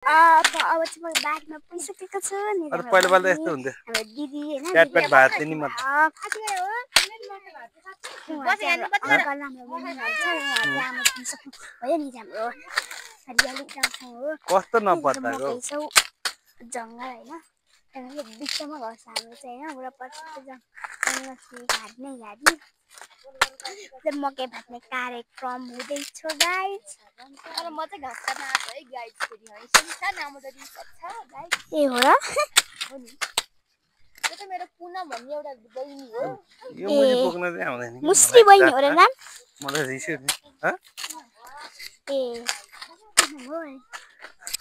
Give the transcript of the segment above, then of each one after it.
अब चाहिँ म ब्यागमा पुगिसकेको छु नि। पहिला पहिला यस्तो हुन्थ्यो हाम्रो दिदी हैन प्याट प्याट भात दिनी म कस्तो नपत्ताको जङ्गल हैन बिचमा घर छ हाम्रो चाहिँ हैन पुरा पछिको जङ्गल घाट्ने घाट्ने मकै भाट्ने कार्यक्रम हुँदैछ गाइस। तर म चाहिँ घाँस काट्न आएको है गाइस फेरि है सुनिसा नाम त दिन्छ गाइस ए हो र हो नि त्यो त मेरो पुना भन्ने एउटा बहिनी हो यो मुजी बोक्न चाहिँ आउँदैन मुस्री बहिनी हो र नाम मलाई रिस उठ्यो ह ए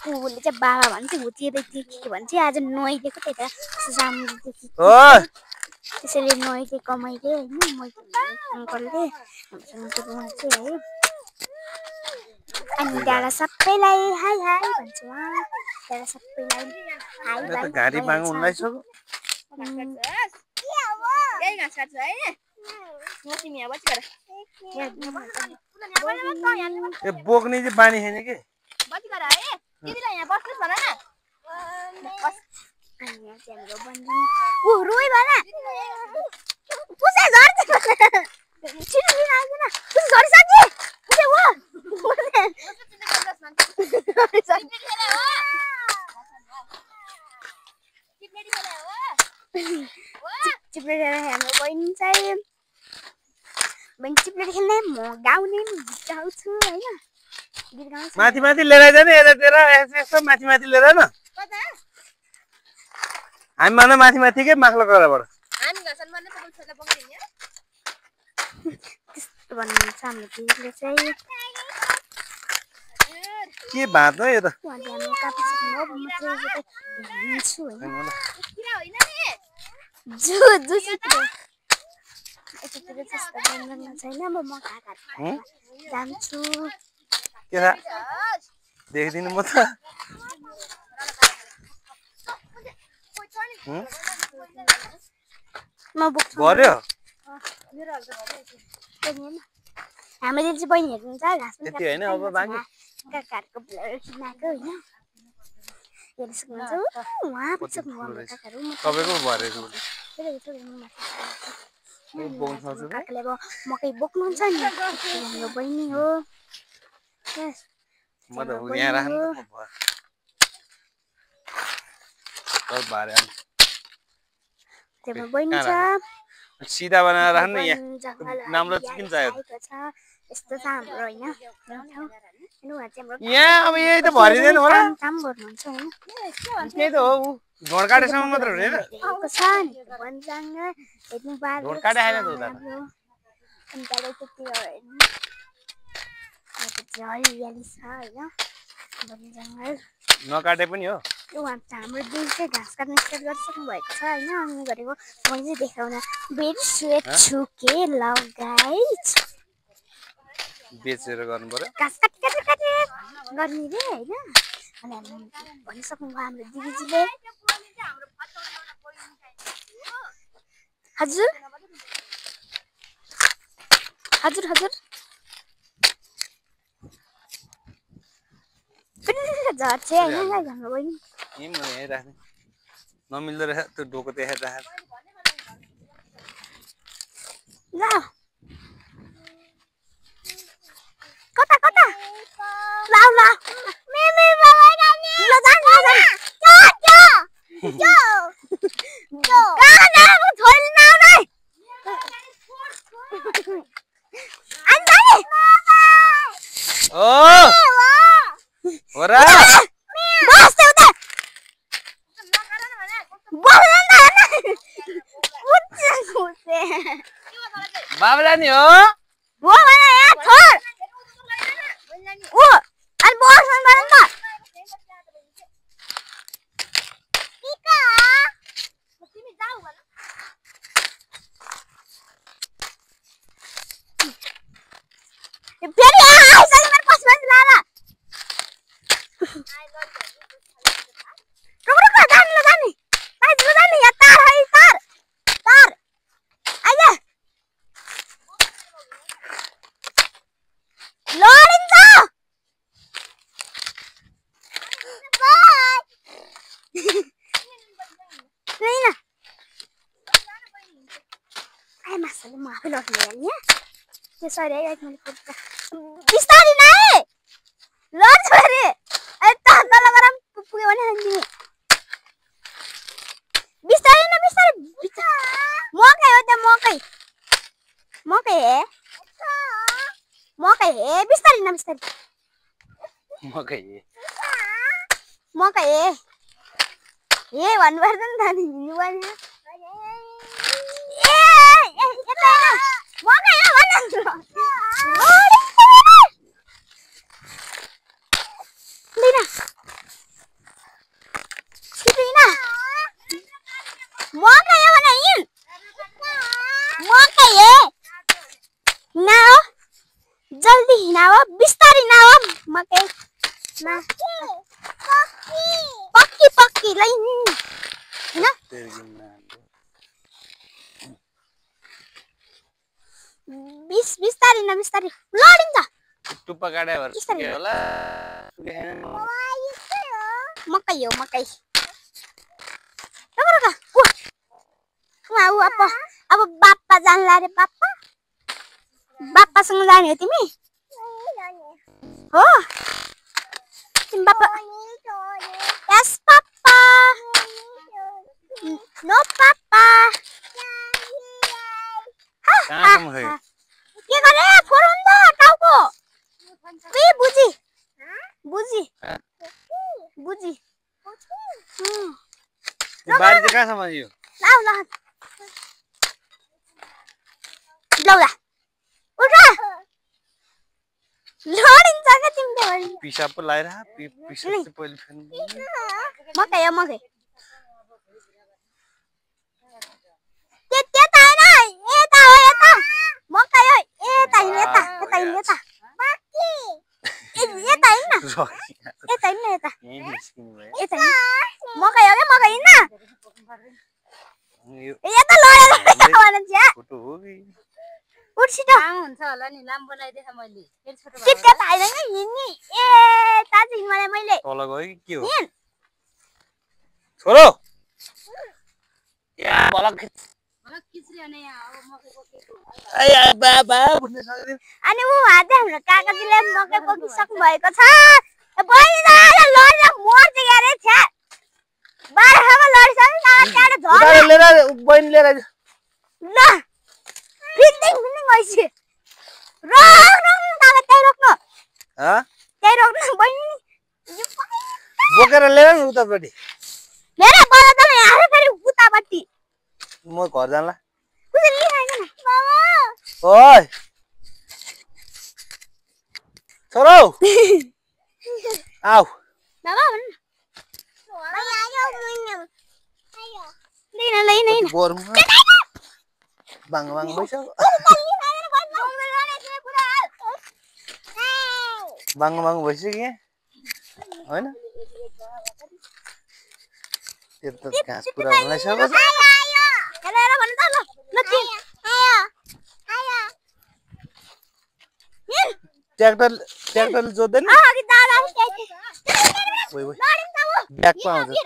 उले चाहिँ बाबा भन्छ हुतिएदै के भन्छ आज नुहाइदिएको त्यता राम्रोदेखि त्यसैले नुहाइदिएको मैले हैन अङ्कलले भन्छ है अनि डाँडा सबैलाई हाई हाई भन्छ उहाँ डाँडा सबैलाई हाई हाई गाडी माग उनलाई सको यही घाँस काट्छ है म तिमी यहाँ बसी गर ए बोक्ने चाहिँ बानी छैन के बसी गर है दिदीलाई यहाँ बस्नुस् भन न बस अनि यहाँ चाहिँ हाम्रो बन्दैन उ रोइ भन पुसा झर्छ छिटो लिन आइदैन पुसा झरिसक्यो पुसा हो चिप्लेट हाम्रो बहिनी चाहिँ चिप्लेट खेल्ने म गाउने गीत गाउँछु हैन गीत गाउँछु माथि माथि लिएर जाने यतातिर यसो माथि माथि लिएर न हामी माने माथि माथि के माखला गराबाट हामी घसन भन्ने तपाईँ छोरा बगाइदिने त्यस्तो भन्नुहुन्छ हाम्रो दिदीले चाहिँ के भात हो यो त उहाँले हाम्रो कापिसक्नु हो म चाहिँ हिँड्छु हैन किरा होइन नि जु चित्र यतातिर त्यस्तो बन्दैन छैन म घाट जान्छु के थाहा देखिदिनु म त म बुक्छु गर्यो हामीले चाहिँ बहिनीहरू हुन्छ घाँस त्यति होइन अब बाँकी काकाहरूको किनाएको होइन हेर्न सक्नुहुन्छ उहाँ पुग्नु हाम्रो काकाहरू तपाईँको भरेको काकाले अब मकै बोक्नुहुन्छ नि हाम्रो बहिनी हो म त यहाँ राख्नु त्यहाँ बहिनी छ सिधा बनाएर राख्नु यहाँ नाम्लो चिकन चाहियो यस्तो छ हाम्रो हैन यहाँ अब यही त भरिदैन होला काम गर्नुहुन्छ हैन त्यही त हो ढोड काटेसम्म मात्र हो हैन आएको छ नि बनजाङ हेर्नु बार ढोड काटे हैन त उता अनि तपाईँ त्यति हो हैन हरियाली छ हैन बनजाङ नकाटे पनि हो उहाँ हाम्रो दिदी चाहिँ घाँस काट्न स्टार्ट गरिसक्नु भएको छ हैन अनि गरेको मैले चाहिँ देखाउन बिर्सेँ छु के ल गाइस बेचेर गर्नु पर्यो घाँस काटे गर्ने रे हैन अनि हामी भनिसक्नु भयो हाम्रो दिदीजीले हजुर हजुर हजुर झर्छ हैन हाम्रो बहिनी यही म यही राख्ने नमिल्दो रहेछ त्यो डोको देखाएर राखेर ल कता कता ल ल मेमे बाबा नानी ल जान जो गाना म छोड्न आउँदै ओ ओरा बस उता बाबा नि हो वो भने यार छोड ओ अल बस भन न टिका तिमी जाऊ भन फेरि आइसक्यो मेरो पसमा लाला रुक जान जानी या तार है तार तार आइया नहीं ना आए मासले म आफै लड्नु नि त्यो सरी है मैले पुग्दा बिस्तारै न है लड्छ अरे ए तल गरम पुग्यो भने हान्दिने बिस्तारै न बिस्तारै मकै हो त मकै मकै हे बिस्तारै न बिस्तारै मकै हे भन्नु पर्छ नि त नि हिँड्नु पर्ने ए यता मकै हो भन्न लिन छिटै न मकै हो भने हिँड मकै हे हिँडाओ जल्दी हिँडाओ बिस्तारै हिँडाओ मकै पक्की पक्की लै हैन बिस्तारै न बिस्तारै लडिन्छ टुप्पा काट्या भएर के होला मकै हो मकै रगा अब बाप्पा जान्ला रे बाप्पासँग जाने हो तिमी हो तिमी बाप्पा यस पापा नो पापा के गरे फोरौँ त टाउको के बुझी बारी चाहिँ कहाँसम्म यो लौला उठ लडिन्छ क्या तिमीले पिसाब पो लाएर पिसाब चाहिँ पहिले फेर्नु मकै हो मकै त्यता हैन यता हो यता मकै हो यता हिँड यता हिँड यता यता हिँड मकै हो क्या मकै हिँड यता लडेर भन्छ उठ छिटो हुन्छ होला नि लाम बनाइदिएछ मैले फेरि छोटो चिट्टा थाइदैन हिँड्नी ए ताज हिँड्ने मैले तल गयो कि के हो छोरो या बलक खिच्रे अनि यहाँ अब मकैको केको आइ बाबा भन्ने सक्दैन अनि उ हाते हाम्रो काकाजीले मकै पोकिसक्नु भएको छ ए बहिनी दाले लड्न मर्छ गरे छ बाह्रमा लड्छ नि काका झरे लिएर बहिनी लिएर ल फिटिङ भइसक्यो रोक्नु काका त्यही रोक्नु त्यही रोक्नु बहिनी बोकेर लिएर न उतापट्टि मेरो बडा त यहाँ फेरि उतापट्टि म घर जानला कुन लिएन बाबा ओइ छोरो आउ बाबा भन लिन बोर बाङ भइसक्यो बाङ भइसक्यो होइन त्यो त घाँस पुरा बनाइसक्यो ट्र्याक्टरले जोत्दैन ब्यागमा आउँछ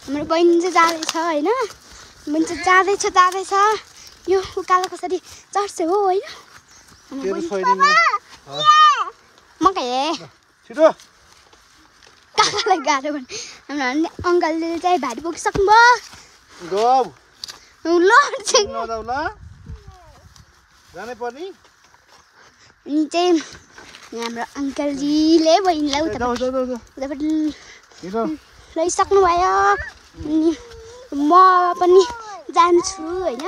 हाम्रो बहिनी चाहिँ जाँदैछ होइन बहिनी चाहिँ जाँदैछ यो उकालो कसरी चढ्छ हो होइन मकै छिटो काकालाई गाह्रो भने हाम्रो अङ्कलले चाहिँ भारी बोकिसक्नु भयो लड्छ जानै पर्ने अनि चाहिँ हाम्रो अङ्कलजीले बहिनीलाई उतापट्टि लैसक्नु भयो अनि म पनि जान्छु होइन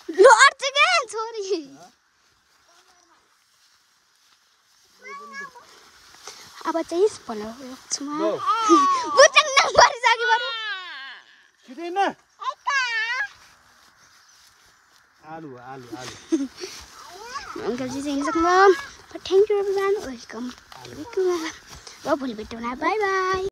लड्छ क्या छोरी अब चाहिँ भन्न लाग्छु म बुझ्न परिसक्यो बरु अङ्कलजी चाहिँ हिँडिसक्नु थ्याङ्क यू एभ्रिवान वेलकम ल भोलि भेटौँ बाई बाई